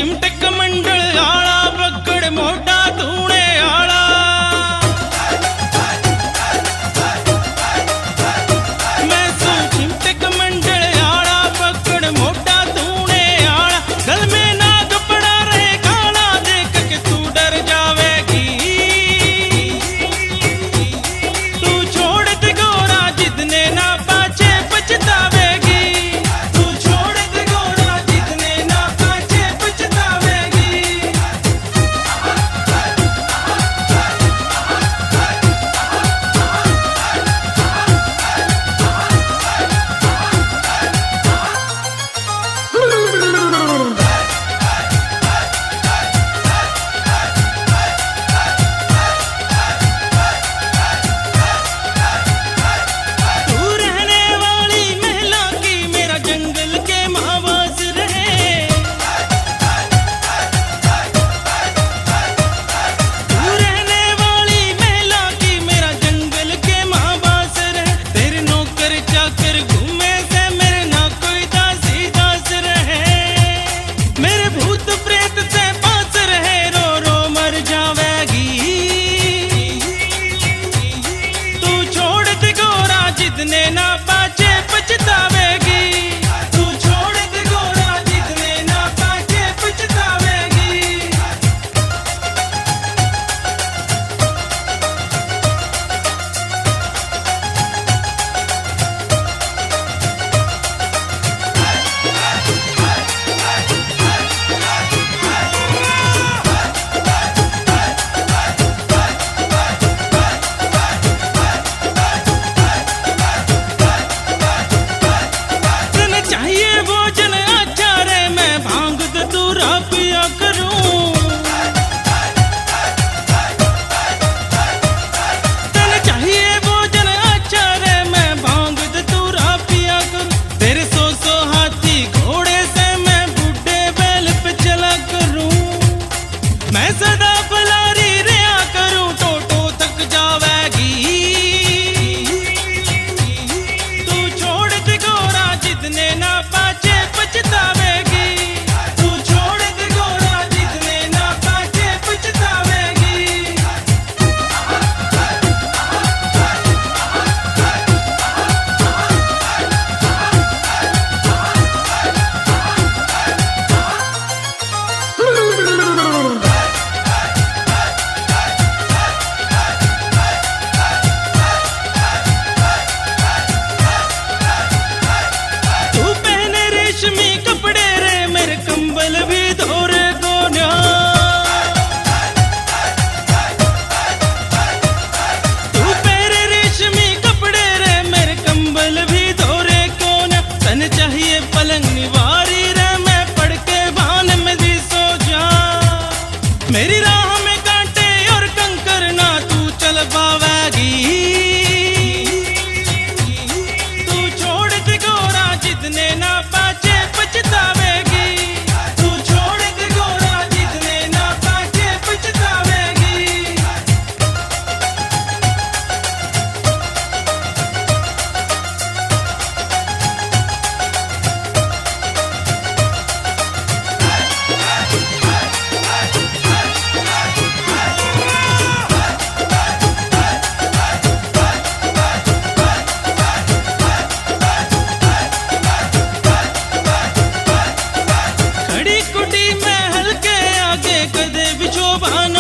चिमटे कमंडल आला बगड़ मोटा धूणे आला। मैं सू चिमटे कमंडल आला बगड़ मोटा धूणे आला। गल में नाग पड़ा रहे काला देख के तू डर जावेगी। तू छोड़ दे गोरा जितने ना पाछे पछतावेगी। जितने ना पाछे पछतावेगी। तू छोड़ दे गोरा जितने ना पाछे पछतावेगी। पिया करूं तने चाहिए भोजन अच्छा रे मैं भांग धतूरा पिया करूं। तेरे सौ हाथी घोड़े से मैं बूढ़े बैल पे चला करूं। मैं सदा फलारी रिया करूं टोटो तक जावेगी। तू छोड़ दे गोरा जितने ना पाछे पछतावेगी। कपड़े रे मेरे कंबल भी धोरे कोन्या। तू पहरे रेशमी कपड़े रे मेरे कंबल भी धोरे कोन्या। तन चाहिए पलंग निवारी रे मैं पड़ के भान में भी सो जा। मेरी राह में कांटे और कंकर ना तू चल पावेगी। तू छोड़ दे गोरा जितने ना पाछे पछतावेगी। तू छोड़ दे गोरा जितने ना पाछे पछतावेगी। खड़ी कुटी महल के आगे कदे बिछो बहाना।